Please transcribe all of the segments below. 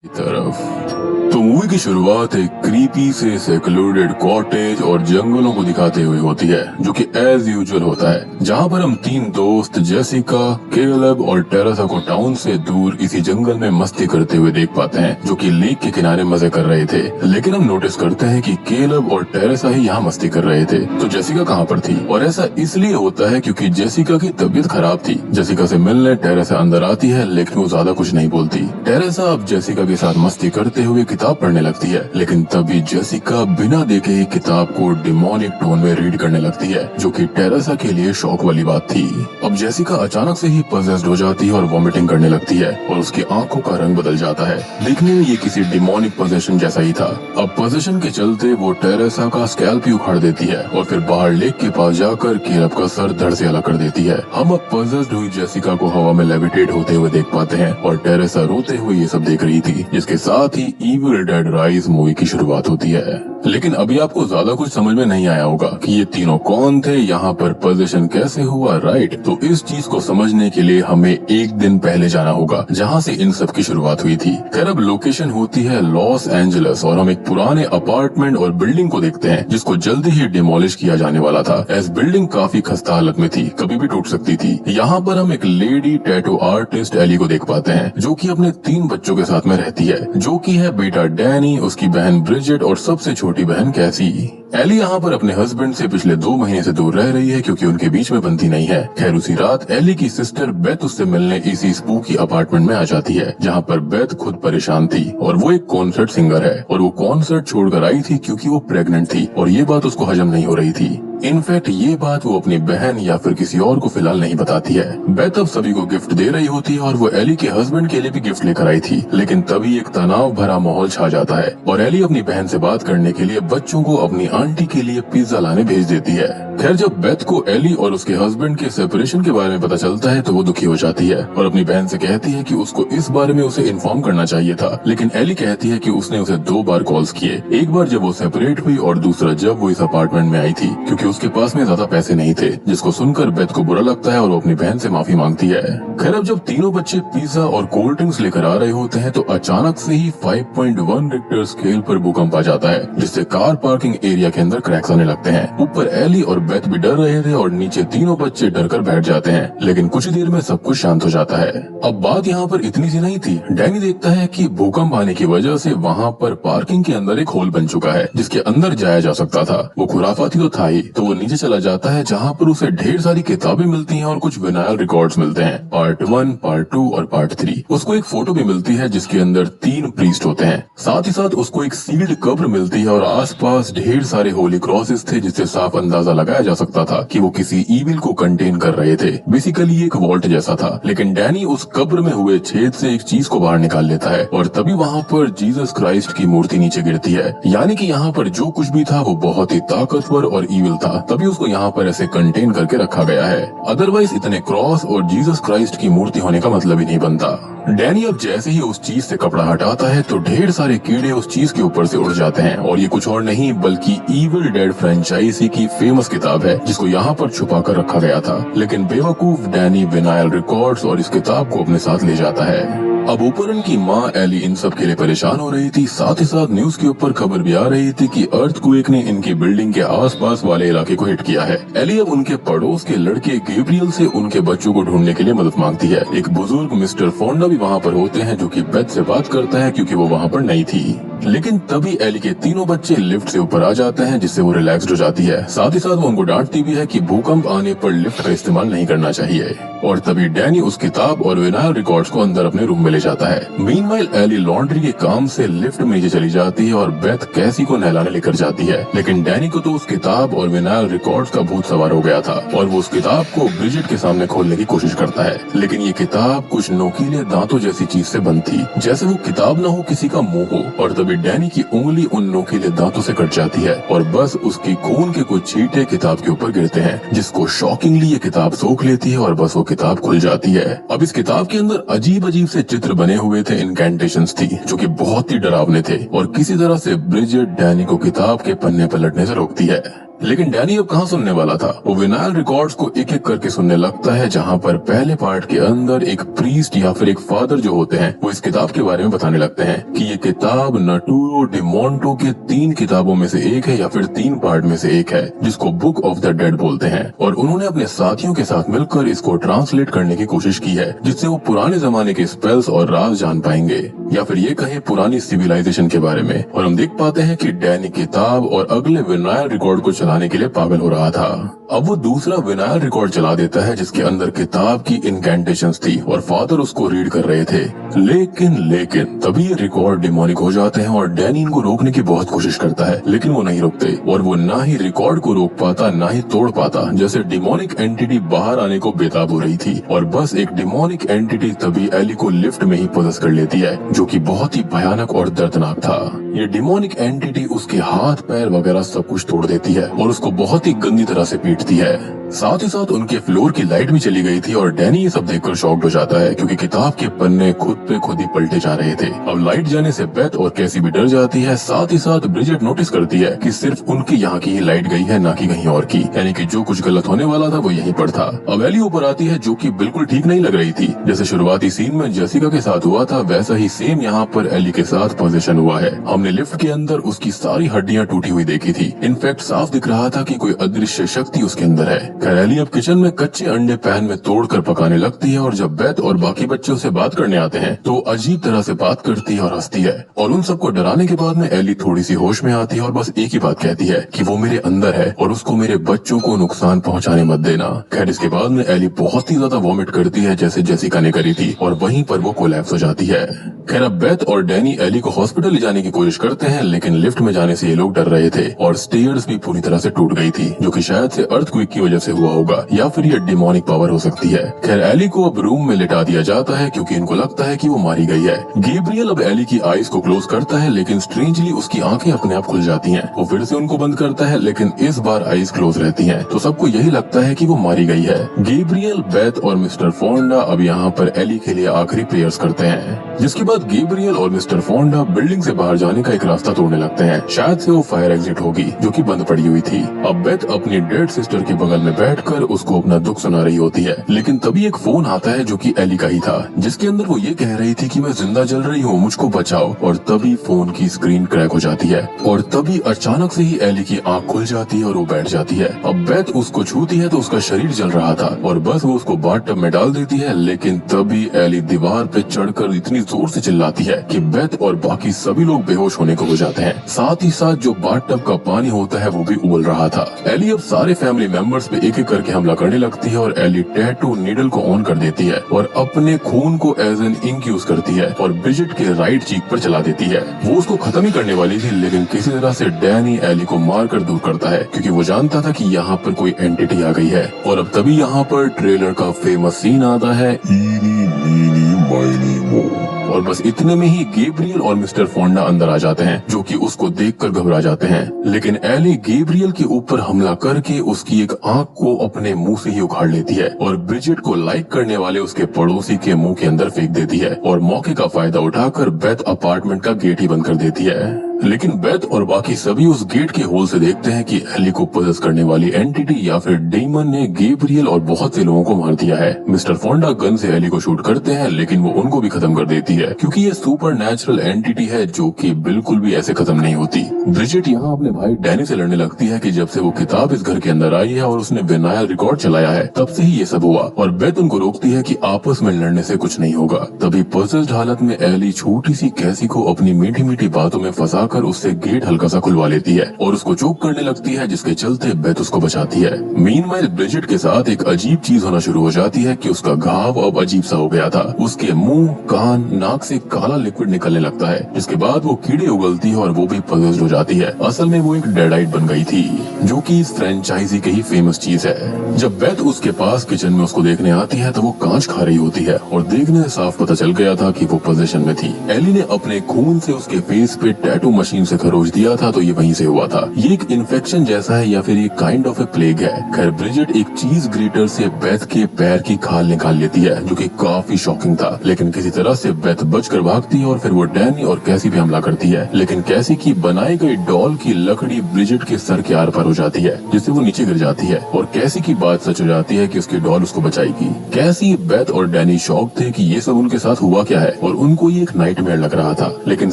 तरफ तो मूवी की शुरुआत एक क्रीपी से सेक्लूडेड कॉटेज और जंगलों को दिखाते हुए होती है, जो कि एज यूजुअल होता है, जहां पर हम तीन दोस्त जेसिका, केलब और टेरेसा को टाउन से दूर इसी जंगल में मस्ती करते हुए देख पाते हैं, जो कि लेक के किनारे मजे कर रहे थे। लेकिन हम नोटिस करते हैं कि केलब और टेरेसा ही यहाँ मस्ती कर रहे थे, तो जेसिका कहाँ पर थी? और ऐसा इसलिए होता है क्योंकि जेसिका की तबीयत खराब थी। जेसिका से मिलने टेरेसा अंदर आती है, लेकिन वो ज्यादा कुछ नहीं बोलती। टेरेसा अब जेसिका के साथ मस्ती करते हुए किताब पढ़ने लगती है, लेकिन तभी जेसिका बिना देखे ही किताब को डिमोनिक टोन में रीड करने लगती है, जो कि टेरेसा के लिए शॉक वाली बात थी। अब जेसिका अचानक से ही पजेस्ड हो जाती है और वॉमिटिंग करने लगती है और उसकी आंखों का रंग बदल जाता है। देखने में ये किसी डिमोनिक पोजेशन जैसा ही था। अब पोजेशन के चलते वो टेरेसा का स्कैल्प ही उखाड़ देती है और फिर बाहर लेक के पास जाकर केलब का सर धड़ से अलग कर देती है। हम अब पजेस्ड हुई जेसिका को हवा में लेविटेट होते हुए देख पाते हैं और टेरेसा रोते हुए ये सब देख रही थी, जिसके साथ ही इविल डेड राइज मूवी की शुरुआत होती है। लेकिन अभी आपको ज्यादा कुछ समझ में नहीं आया होगा कि ये तीनों कौन थे, यहाँ पर पोजीशन कैसे हुआ, राइट? तो इस चीज को समझने के लिए हमें एक दिन पहले जाना होगा, जहाँ से इन सब की शुरुआत हुई थी। खैर अब लोकेशन होती है लॉस एंजलिस और हम एक पुराने अपार्टमेंट और बिल्डिंग को देखते हैं, जिसको जल्दी ही डिमोलिश किया जाने वाला था। एस बिल्डिंग काफी खस्ता हालत में थी, कभी भी टूट सकती थी। यहाँ पर हम एक लेडी टैटू आर्टिस्ट एली को देख पाते हैं, जो कि अपने 3 बच्चों के साथ में रहती है, जो कि है बेटा डैनी, उसकी बहन ब्रिजेट और सबसे छोटी बहन कैसी। एली यहाँ पर अपने हस्बैंड से पिछले 2 महीने से दूर रह रही है, क्योंकि उनके बीच में बनती नहीं है। खैर उसी रात एली की सिस्टर बेथ उससे मिलने इसी स्पूकी अपार्टमेंट में आ जाती है, जहाँ पर बेथ खुद परेशान थी और वो एक कॉन्सर्ट सिंगर है और वो कॉन्सर्ट छोड़कर आई थी क्योंकि वो प्रेग्नेंट थी और ये बात उसको हजम नहीं हो रही थी। इनफैक्ट ये बात वो अपनी बहन या फिर किसी और को फिलहाल नहीं बताती है। बेथ अब सभी को गिफ्ट दे रही होती है और वो एली के हस्बैंड के लिए भी गिफ्ट लेकर आई थी, लेकिन तभी एक तनाव भरा माहौल छा जाता है और एली अपनी बहन से बात करने के लिए बच्चों को अपनी आंटी के लिए पिज्जा लाने भेज देती है। खैर जब बेथ को एली और उसके हस्बैंड के सेपरेशन के बारे में पता चलता है तो वो दुखी हो जाती है और अपनी बहन से कहती है कि उसको इस बारे में उसे इन्फॉर्म करना चाहिए था, लेकिन एली कहती है कि उसने उसे 2 बार कॉल्स किए, एक बार जब वो सेपरेट हुई और दूसरा जब वो इस अपार्टमेंट में आई थी, क्योंकि उसके पास में ज्यादा पैसे नहीं थे। जिसको सुनकर बेथ को बुरा लगता है और वो अपनी बहन से माफी मांगती है। खैर अब जब तीनों बच्चे पिज्जा और कोल्ड ड्रिंक्स लेकर आ रहे होते हैं तो अचानक से ही 5.1 रिक्टर स्केल पर भूकंप आ जाता है, जिससे कार पार्किंग एरिया के अंदर क्रैक्स आने लगते हैं। ऊपर एली और बेथ भी डर रहे थे और नीचे तीनों बच्चे डर कर बैठ जाते हैं, लेकिन कुछ देर में सब कुछ शांत हो जाता है। अब बात यहाँ पर इतनी सी नहीं थी। डैनी देखता है कि भूकंप आने की वजह से वहाँ पर पार्किंग के अंदर एक होल बन चुका है, जिसके अंदर जाया जा सकता था। वो खुराफाती तो था ही, तो वो नीचे चला जाता है, जहाँ पर उसे ढेर सारी किताबें मिलती हैं और कुछ विनाइल रिकॉर्ड्स मिलते हैं, पार्ट 1, पार्ट 2 और पार्ट 3। उसको एक फोटो भी मिलती है जिसके अंदर 3 प्रीस्ट होते हैं। साथ ही साथ उसको एक सील्ड कब्र मिलती है और आसपास ढेर सारे होली क्रॉसेस थे, जिससे साफ अंदाजा लगाया जा सकता था कि वो किसी ईविल को कंटेन कर रहे थे। बेसिकली ये एक वॉल्ट जैसा था, लेकिन डैनी उस कब्र में हुए छेद से एक चीज को बाहर निकाल लेता है और तभी वहाँ पर जीसस क्राइस्ट की मूर्ति नीचे गिरती है। यानी कि यहाँ पर जो कुछ भी था वो बहुत ही ताकतवर और ईविल था, तभी उसको यहाँ पर ऐसे कंटेन करके रखा गया है। अदरवाइज इतने क्रॉस और जीसस क्राइस्ट की मूर्ति होने का मतलब ही नहीं बनता। डैनी अब जैसे ही उस चीज से कपड़ा हटाता है तो ढेर सारे कीड़े उस चीज के ऊपर से उड़ जाते हैं और ये कुछ और नहीं बल्कि इविल डेड फ्रेंचाइजी की फेमस किताब है, जिसको यहाँ पर छुपा कर रखा गया था। लेकिन बेवकूफ डैनी विनाइल रिकॉर्ड्स और इस किताब को अपने साथ ले जाता है। अब ऊपर उनकी माँ एली इन सब के लिए परेशान हो रही थी। साथ ही साथ न्यूज के ऊपर खबर भी आ रही थी कि अर्थक्वेक ने इनकी बिल्डिंग के आसपास वाले इलाके को हिट किया है। एली अब उनके पड़ोस के लड़के गैब्रियल से उनके बच्चों को ढूंढने के लिए मदद मांगती है। एक बुजुर्ग मिस्टर फोंडा भी वहाँ पर होते हैं, जो कि बेथ से बात करता है क्योंकि वो वहाँ पर नहीं थी। लेकिन तभी एली के तीनों बच्चे लिफ्ट से ऊपर आ जाते हैं, जिससे वो रिलैक्स्ड हो जाती है। साथ ही साथ वो उनको डांटती भी है कि भूकंप आने पर लिफ्ट का इस्तेमाल नहीं करना चाहिए। और तभी डैनी उस किताब और विनाइल रिकॉर्ड्स को अंदर अपने रूम में ले जाता है। मीनवाइल एली लॉन्ड्री के काम से लिफ्ट में नीचे चली जाती है और बेथ कैसी को नहलाने लेकर जाती है, लेकिन डैनी को तो उस किताब और विनाइल रिकॉर्ड्स का भूत सवार हो गया था और वो उस किताब को ब्रिजेट के सामने खोलने की कोशिश करता है। लेकिन ये किताब कुछ नोकीले दांतों जैसी चीज से बंद थी, जैसे वो किताब न हो किसी का मुंह हो। और तभी डैनी की उंगली उन नोकीले दांतों से कट जाती है और बस उसकी खून के कुछ छींटे किताब के ऊपर गिरते हैं, जिसको शॉकिंगली ये किताब सोख लेती है और बस वो किताब खुल जाती है। अब इस किताब के अंदर अजीब अजीब से चित्र बने हुए थे, इनकैंटेशंस थी जो कि बहुत ही डरावने थे और किसी तरह से ब्रिजेट डैनी को किताब के पन्ने पलटने से रोकती है। लेकिन डैनी अब कहाँ सुनने वाला था। वो विनाइल रिकॉर्ड्स को एक एक करके सुनने लगता है, जहाँ पर पहले पार्ट के अंदर एक प्रीस्ट या फिर एक फादर जो होते हैं वो इस किताब के बारे में बताने लगते हैं कि ये किताब नटूरो डिमोंटो के 3 किताबों में से एक है या फिर 3 पार्ट में से एक है, जिसको बुक ऑफ द डेड बोलते हैं। और उन्होंने अपने साथियों के साथ मिलकर इसको ट्रांसलेट करने की कोशिश की है, जिससे वो पुराने जमाने के स्पेल्स और राज जान पाएंगे, या फिर ये कहें पुरानी सिविलाइजेशन के बारे में। और हम देख पाते हैं कि डैनी किताब और अगले विनाइल रिकॉर्ड को चलाने के लिए पागल हो रहा था। अब वो दूसरा विनाइल रिकॉर्ड चला देता है जिसके अंदर किताब की इनकैंटेशंस थी और फादर उसको रीड कर रहे थे। लेकिन तभी ये रिकॉर्ड डिमोनिक हो जाते हैं और डैनी इनको रोकने की बहुत कोशिश करता है, लेकिन वो नहीं रुकते। और वो ना ही रिकॉर्ड को रोक पाता ना ही तोड़ पाता, जैसे डिमोनिक एंटिटी बाहर आने को बेताब हो रही थी। और बस एक डिमोनिक एंटिटी तभी एली को लिफ्ट में ही पोजेस कर लेती है, जो कि बहुत ही भयानक और दर्दनाक था। ये डिमोनिक एंटिटी उसके हाथ पैर वगैरह सब कुछ तोड़ देती है और उसको बहुत ही गंदी तरह से पीटती है। साथ ही साथ उनके फ्लोर की लाइट भी चली गई थी और डैनी ये सब देखकर शॉक्ड हो जाता है, क्योंकि किताब के पन्ने खुद पे खुद ही पलटे जा रहे थे। अब लाइट जाने से बेथ और कैसी भी डर जाती है। साथ ही साथ ब्रिजेट नोटिस करती है कि सिर्फ उनके यहाँ की ही लाइट गई है, ना कि कहीं और की, यानी कि जो कुछ गलत होने वाला था वो यहीं पर था। अब एली ऊपर आती है, जो कि बिल्कुल ठीक नहीं लग रही थी। जैसे शुरुआती सीन में जेसिका के साथ हुआ था, वैसा ही सेम यहाँ पर एली के साथ पोजीशन हुआ है। हमने लिफ्ट के अंदर उसकी सारी हड्डियाँ टूटी हुई देखी थी। इनफैक्ट साफ दिख रहा था कि कोई अदृश्य शक्ति उसके अंदर है। खैर एली अब किचन में कच्चे अंडे पैन में तोड़कर पकाने लगती है और जब बेथ और बाकी बच्चों से बात करने आते हैं तो अजीब तरह से बात करती है और हंसती है। और उन सबको डराने के बाद में एली थोड़ी सी होश में आती है और बस एक ही बात कहती है कि वो मेरे अंदर है और उसको मेरे बच्चों को नुकसान पहुंचाने मत देना। खैर इसके बाद में एली बहुत ही ज्यादा वॉमिट करती है, जैसे जेसिका ने करी थी, और वहीं पर वो कोलैप्स हो जाती है। खैर अब बेथ और डैनी एली को हॉस्पिटल ले जाने की कोशिश करते हैं, लेकिन लिफ्ट में जाने से ये लोग डर रहे थे और स्टेयर्स भी पूरी तरह से टूट गई थी, जो कि शायद से अर्थक्वेक की वजह से हुआ होगा या फिर ये डिमोनिक पावर हो सकती है। खैर एली को अब रूम में लिटा दिया जाता है, क्योंकि इनको लगता है कि वो मारी गई है। गैब्रियल अब एली की आईज को क्लोज करता है, लेकिन स्ट्रेंजली उसकी आंखें अपने आप खुल जाती हैं। वो फिर से उनको बंद करता है, लेकिन इस बार आईज क्लोज रहती हैं, तो सबको यही लगता है कि वो मारी गई है। गैब्रियल, बेथ और मिस्टर फोंडा अब यहाँ पर एली के लिए आखिरी प्रेयर्स करते हैं, जिसके बाद गैब्रियल और मिस्टर फोंडा बिल्डिंग से बाहर जाने का एक रास्ता तोड़ने लगते हैं। शायद से वो फायर एग्जिट होगी, जो कि बंद पड़ी हुई थी। अब बेथ अपनी डेड सिस्टर के बगल में बैठकर उसको अपना दुख सुना रही होती है, लेकिन तभी एक फोन आता है जो कि एली का ही था, जिसके अंदर वो ये कह रही थी कि मैं जिंदा जल रही हूँ, मुझको बचाओ। और तभी फोन की स्क्रीन क्रैक हो जाती है और तभी अचानक से ही एली की आंख खुल जाती है और वो बैठ जाती है। अब बेथ उसको छूती है तो उसका शरीर जल रहा था और बस वो उसको बाथटब में डाल देती है, लेकिन तभी एली दीवार पे चढ़कर इतनी जोर से चिल्लाती है कि बेथ और बाकी सभी लोग बेहोश होने को हो जाते हैं। साथ ही साथ जो बाथटब का पानी होता है वो भी उबल रहा था। एली अब सारे फैमिली मेंबर्स पे एक एक करके हमला करने लगती है और एली टैटू नीडल को ऑन कर देती है और अपने खून को एज एन इंक यूज करती है और ब्रिजेट के राइट चीक पर चला देती है। वो उसको खत्म ही करने वाली थी, लेकिन किसी तरह से डैनी एली को मारकर दूर करता है, क्योंकि वो जानता था कि यहाँ पर कोई एंटिटी आ गई है। और अब तभी यहाँ पर ट्रेलर का फेमस सीन आता है, ईनी मीनी माइनी मो। और बस इतने में ही गैब्रियल और मिस्टर फोंडा अंदर आ जाते हैं, जो कि उसको देखकर घबरा जाते हैं। लेकिन एली गैब्रियल के ऊपर हमला करके उसकी एक आंख को अपने मुंह से ही उखाड़ लेती है और ब्रिजेट को लाइक करने वाले उसके पड़ोसी के मुंह के अंदर फेंक देती है और मौके का फायदा उठाकर बेथ अपार्टमेंट का गेट ही बंद कर देती है। लेकिन बेथ और बाकी सभी उस गेट के होल से देखते हैं कि एली को पोजेस करने वाली एंटिटी या फिर डेमन ने गैब्रियल और बहुत से लोगों को मार दिया है। मिस्टर फोंडा गन से एली को शूट करते हैं, लेकिन वो उनको भी खत्म कर देती है, क्योंकि ये सुपर नेचुरल एंटिटी है जो कि बिल्कुल भी ऐसे खत्म नहीं होती। ब्रिजेट यहाँ अपने भाई डैनी से लड़ने लगती है कि जब से वो किताब इस घर के अंदर आई है और उसने विनाइल रिकॉर्ड चलाया है, तब से ही ये सब हुआ। और बेथ उनको रोकती है कि आपस में लड़ने से कुछ नहीं होगा। तभी पजल्ड हालत में एली छोटी सी कैसी को अपनी मीठी मीठी बातों में फंसा कर उससे गेट हल्का सा खुलवा लेती है और उसको चोक करने लगती है, जिसके चलते बेथ उसको बचाती है। मीनवाइल ब्रिजेट के साथ एक अजीब चीज होना शुरू हो जाती है कि उसका घाव अब अजीब सा हो गया था। उसके मुंह, कान, नाक से काला लिक्विड निकलने लगता है, जिसके बाद वो कीड़े उगलती है और वो भी पजल्ड हो जाती है। असल में वो एक डेडाइट बन गई थी, जो कि इस फ्रेंचाइजी की ही फेमस चीज है। जब बेथ उसके पास किचन में उसको देखने आती है तो वो कांच खा रही होती है और देखने से साफ पता चल गया था कि वो पोजीशन में थी। एली ने अपने खून से उसके फेस पे टैटू मशीन से खरोच दिया था, तो ये वहीं से हुआ था। ये एक इन्फेक्शन जैसा है या फिर एक काइंड ऑफ ए प्लेग है। खैर ब्रिजेट एक चीज ग्रेटर से बेथ के पैर की खाल निकाल लेती है, जो कि काफी शॉकिंग था, लेकिन किसी तरह से बेथ दोस्त बचकर भागती है और फिर वो डैनी और कैसी पे हमला करती है, लेकिन कैसी की बनाई गई डॉल की लकड़ी ब्रिजेट के सर के आर पार हो जाती है, जिससे वो नीचे गिर जाती है और कैसी की बात सच हो जाती है कि उसकी डॉल उसको बचाएगी। कैसी, बेथ और डैनी शॉक थे कि ये सब उनके साथ हुआ क्या है और उनको ये एक नाइटमेयर लग रहा था, लेकिन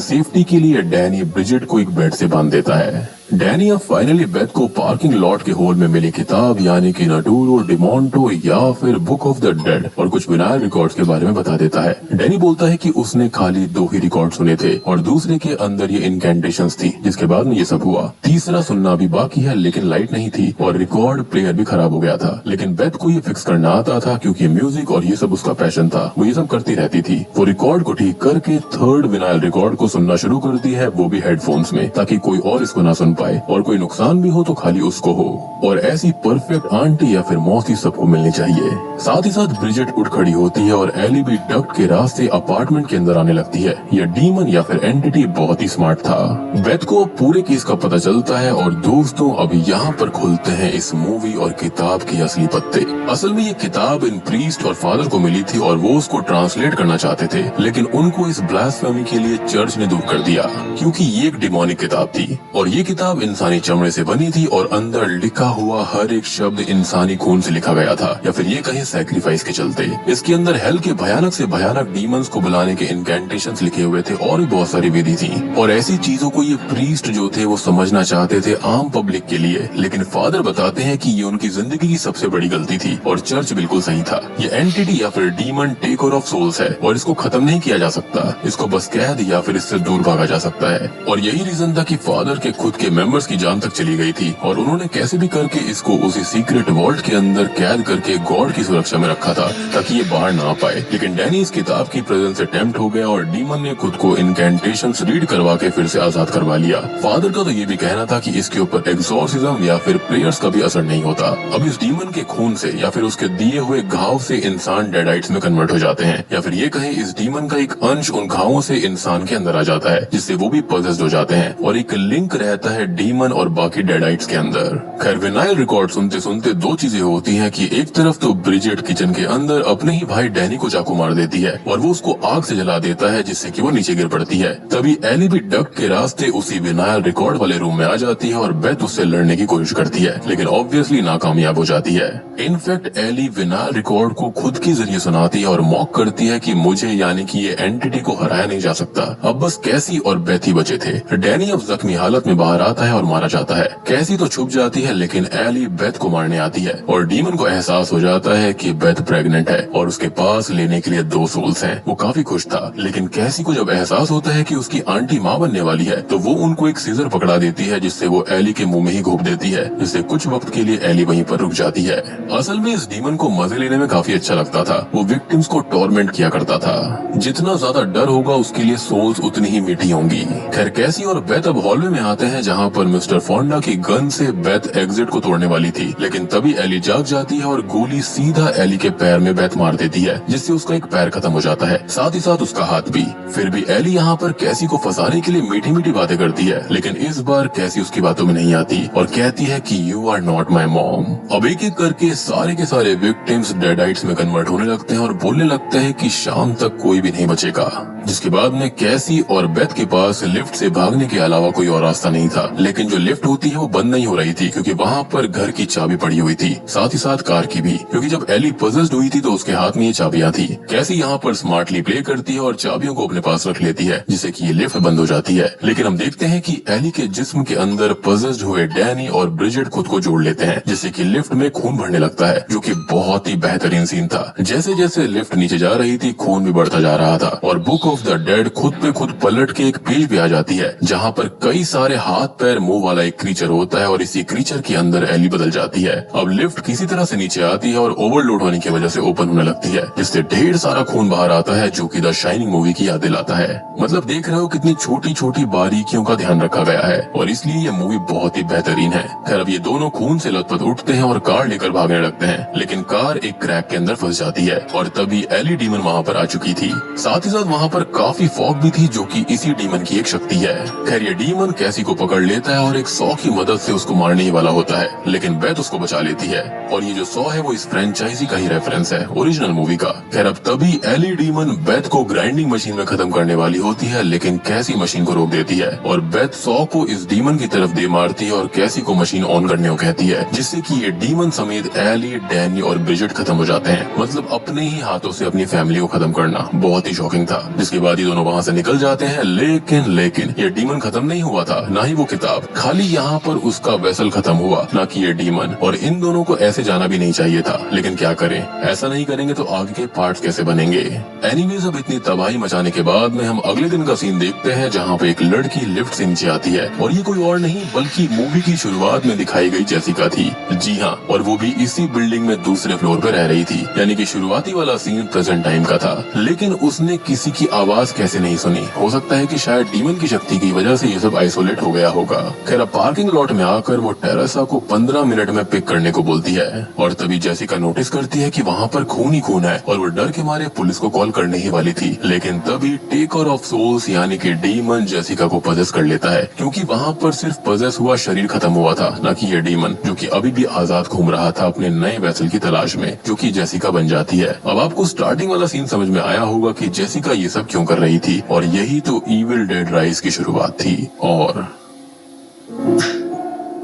सेफ्टी के लिए डैनी ब्रिजेट को एक बेड से बांध देता है। डैनी अब फाइनली बेथ को पार्किंग लॉट के होल में मिली किताब यानी कि नाटुरो डिमोंटो या फिर बुक ऑफ द डेड और कुछ विनाइल रिकॉर्ड्स के बारे में बता देता है। डैनी बोलता है कि उसने खाली 2 ही रिकॉर्ड सुने थे और दूसरे के अंदर ये इनकैंटेशंस थी, जिसके बाद में ये सब हुआ। तीसरा सुनना भी बाकी है, लेकिन लाइट नहीं थी और रिकॉर्ड प्लेयर भी खराब हो गया था, लेकिन बेथ को ये फिक्स करना आता था क्योंकि म्यूजिक और ये सब उसका पैशन था, वो ये सब करती रहती थी। वो रिकॉर्ड को ठीक करके 3rd विनाइल रिकॉर्ड को सुनना शुरू करती है, वो भी हेडफोन्स में, ताकि कोई और इसको ना सुन पाए और कोई नुकसान भी हो तो खाली उसको हो। और ऐसी परफेक्ट आंटी या फिर मौसी सबको मिलनी चाहिए। साथ ही साथ ब्रिजेट उठ खड़ी होती है और एली भी डक्ट के रास्ते अपार्टमेंट के अंदर आने लगती है। यह डीमन या फिर एंटिटी बहुत ही स्मार्ट था। बेथ को पूरे केस का पता चलता है और दोस्तों अब यहाँ पर खुलते हैं इस मूवी और किताब के असली पत्ते। असल में ये किताब इन प्रीस्ट और फादर को मिली थी और वो उसको ट्रांसलेट करना चाहते थे, लेकिन उनको इस ब्लास्फेमी के लिए चर्च ने दूर कर दिया क्योंकि ये एक डिमोनिक किताब थी और ये किताब इंसानी चमड़े से बनी थी और अंदर लिखा हुआ हर एक शब्द इंसानी खून से लिखा गया था या फिर ये कहीं सैक्रिफाइस के चलते। इसके अंदर हेल के भयानक से भयानक डीमंस को बुलाने के इनकैंटेशंस लिखे हुए थे और भी बहुत सारी विधि थी और ऐसी चीजों को ये प्रीस्ट जो थे वो समझना चाहते थे आम पब्लिक के लिए, लेकिन फादर बताते हैं कि ये उनकी जिंदगी की सबसे बड़ी गलती थी और चर्च बिल्कुल सही था। ये एंटिटी या फिर डीमन टेकर ऑफ सोल्स है और इसको खत्म नहीं किया जा सकता, इसको बस कैद या फिर इससे दूर भागा जा सकता है। और यही रीजन था कि फादर के खुद के मेंबर्स की जान तक चली गई थी और उन्होंने कैसे भी करके इसको उसी सीक्रेट वॉल्ट के अंदर कैद करके गॉड की सुरक्षा में रखा था ताकि ये बाहर ना आ पाए। लेकिन डैनी इस किताब की प्रेजेंस से टेम्प्ट हो गया और डीमन ने खुद को इनकैंटेशंस रीड करवा के फिर से आजाद करवा लिया। फादर का तो ये भी कहना था कि इसके ऊपर एग्जॉर्सिज्म या फिर प्रेयर्स का भी असर नहीं होता। अब इस डीमन के खून से या फिर उसके दिए हुए घाव से इंसान डेडाइट्स में कन्वर्ट हो जाते हैं या फिर ये कहें इस डीमन का एक अंश उन घावों से इंसान के अंदर आ जाता है जिससे वो भी पॉजेस्ड हो जाते हैं और एक लिंक रहता है डीमन और बाकी डेडाइट्स के अंदर। खैर विनाइल रिकॉर्ड सुनते सुनते 2 चीजें होती हैं कि एक तरफ तो ब्रिजेट किचन के अंदर अपने ही भाई डैनी को चाकू मार देती है और वो उसको आग से जला देता है जिससे कि वो नीचे गिर पड़ती है। तभी एली भी डक के रास्ते उसी विनाइल रिकॉर्ड वाले रूम में आ जाती है और बेथ उससे लड़ने की कोशिश करती है, लेकिन ऑब्वियसली नाकामयाब हो जाती है। इनफैक्ट एली विनाइल रिकॉर्ड को खुद के जरिए सुनाती है और मॉक करती है कि मुझे यानी कि ये एंटिटी को हराया नहीं जा सकता, अब बस कैसी और बेथ ही बचे थे। डैनी अब जख्मी हालत में बाहर आता है और मारा जाता है। कैसी तो छुप जाती है लेकिन एली बेथ को मारने आती है और डीमन को एहसास हो जाता है कि बेथ प्रेग्नेंट है और उसके पास लेने के लिए 2 सोल्स हैं। वो काफी खुश था, लेकिन कैसी को जब एहसास होता है कि उसकी आंटी माँ बनने वाली है तो वो उनको एक सीजर पकड़ा देती है जिससे वो एली के मुंह में ही घोप देती है, जिससे कुछ वक्त के लिए एली वहीं पर रुक जाती है। असल में इस डीमन को मजे लेने में काफी अच्छा लगता था। वो विक्टिम्स को टॉर्मेंट किया करता था। जितना ज्यादा डर होगा उसके लिए सोल्स उतनी ही मीठी होंगी। खैर कैसी और बेथ अब हॉलवे में आते हैं जहाँ पर मिस्टर फोंडा की गन से बेथ एग्जिट को तोड़ने वाली थी, लेकिन तभी एली जाग जाती है और गोली सीधा एली के पैर में बेथ मार देती है जिससे उसका एक पैर खत्म हो जाता है, साथ ही साथ उसका हाथ भी। फिर भी एली यहाँ पर कैसी को फंसाने के लिए मीठी मीठी बातें करती है, लेकिन इस बार कैसी उसकी बातों में नहीं आती और कहती है कि you are not my mom. अब एक एक करके सारे के सारे विक्टिम्स डेडाइट्स में कन्वर्ट होने लगते हैं और बोलने लगते हैं कि शाम तक कोई भी नहीं बचेगा। जिसके बाद में कैसी और बेथ के पास लिफ्ट से भागने के अलावा कोई और रास्ता नहीं था, लेकिन जो लिफ्ट होती है वो बंद नहीं हो रही थी क्योंकि वहाँ पर घर की चाबी पड़ी हुई थी, साथ ही साथ कार की भी, क्योंकि जब एली पॉजेस्ड हुई थी तो उसके हाथ में ये चाबियां थी। कैसी यहाँ पर स्मार्टली प्ले करती है और चाबियों को अपने पास रख लेती है जिससे कि ये लिफ्ट बंद हो जाती है। लेकिन हम देखते हैं कि एली के जिस्म के अंदर पॉजेस्ड हुए डैनी और ब्रिजेट खुद को जोड़ लेते हैं जिससे कि लिफ्ट में खून भरने लगता है, जो कि बहुत ही बेहतरीन सीन था। जैसे जैसे लिफ्ट नीचे जा रही थी खून भी बढ़ता जा रहा था और बुक ऑफ द डेड खुद पे खुद पलट के एक पेज भी आ जाती है जहाँ पर कई सारे हाथ पैर मुंह वाला एक क्रीचर होता है और इसी क्रीचर के अंदर एली बदल जाती है। अब लिफ्ट किसी तरह से नीचे आती है और ओवरलोड होने की वजह से ओपन होने लगती है जिससे ढेर सारा खून बाहर आता है जो कि द शाइनिंग मूवी की याद दिलाता है। मतलब देख रहे हो कितनी छोटी छोटी बारीकियों का ध्यान रखा गया है और इसलिए ये मूवी बहुत ही बेहतरीन है। खैर अब ये दोनों खून से लथपथ उठते हैं और कार लेकर भागने लगते हैं, लेकिन कार एक क्रैक के अंदर फंस जाती है और तभी एली डीमन वहाँ पर आ चुकी थी। साथ ही साथ वहाँ पर काफी फॉग भी थी जो कि इसी डीमन की एक शक्ति है। खैर ये डीमन कैसी को पकड़ लेता है और एक सॉ की मदद से उसको मारने ही वाला होता है, लेकिन बेथ उसको बचा लेती है। और ये जो सॉ है वो इस फ्रेंचाइजी का ही रेफरेंस है, ओरिजिनल मूवी का। खैर अब तभी एली डीमन बेथ को ग्राइंडिंग मशीन में खत्म करने वाली होती है, लेकिन कैसी मशीन को रोक देती है और बेथ सॉ को इस डीमन की तरफ दे मारती है और कैसी को मशीन ऑन करने को कहती है, जिससे कि ये डीमन समेत एली, डैनी और ब्रिजेट खत्म हो जाते हैं। मतलब अपने ही हाथों से अपनी फैमिली को खत्म करना बहुत ही शॉकिंग था। जिसके बाद ये दोनों वहाँ से निकल जाते हैं, लेकिन ये डीमन खत्म नहीं हुआ था, ना ही वो किताब। खाली यहाँ पर उसका वेसल खत्म हुआ, ना कि ये डीमन। और इन दोनों को ऐसे जाना भी नहीं चाहिए था, लेकिन क्या करें, ऐसा नहीं करेंगे तो आगे के पार्ट्स कैसे बनेंगे। एनीवेज अब इतनी तबाही मचाने के बाद में हम अगले दिन का सीन देखते हैं, जहाँ पे एक लड़की लिफ्ट से नीचे आती है और ये कोई और नहीं बल्कि मूवी की शुरुआत में दिखाई गई जेसिका थी। जी हाँ, और वो भी इसी बिल्डिंग में दूसरे फ्लोर पे रह रही थी। यानी कि शुरुआती वाला सीन प्रेजेंट टाइम का था, लेकिन उसने किसी की आवाज कैसे नहीं सुनी। हो सकता है कि शायद डीमन की शक्ति की वजह से ये सब आइसोलेट हो गया होगा। खैर पार्किंग लॉट में आकर वो टेरेसा को 15 मिनट में पिक करने को बोलती है और तभी जेसिका नोटिस करती है कि वहाँ पर खून ही खून है और वो डर के मारे पुलिस को कॉल करने ही वाली थी। लेकिन तभी टेकर ऑफ सोल्स यानी कि डीमन जेसिका को पजेस कर लेता है, क्योंकि वहाँ पर सिर्फ पजेस हुआ शरीर खत्म हुआ था, न कि ये डीमन जो कि अभी भी आजाद घूम रहा था अपने नए वेसल की तलाश में, जो कि जेसिका बन जाती है। अब आपको स्टार्टिंग वाला सीन समझ में आया होगा कि जेसिका ये सब क्यों कर रही थी, और यही तो इविल डेड राइज की शुरुआत थी। और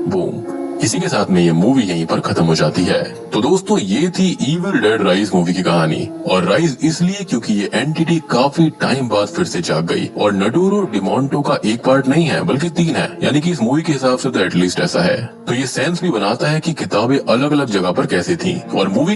बूम, इसी के साथ में ये मूवी यहीं पर खत्म हो जाती है। तो दोस्तों ये थी इविल डेड राइज मूवी की कहानी। और राइज इसलिए क्योंकि ये एंटिटी काफी टाइम बाद फिर से जाग गई और नडोरो डिमोंटो का एक पार्ट नहीं है बल्कि 3 है, यानी कि इस मूवी के हिसाब से तो एटलीस्ट ऐसा है। तो ये सेंस भी बनाता है कि किताबें अलग अलग जगह पर कैसे थी और मूवी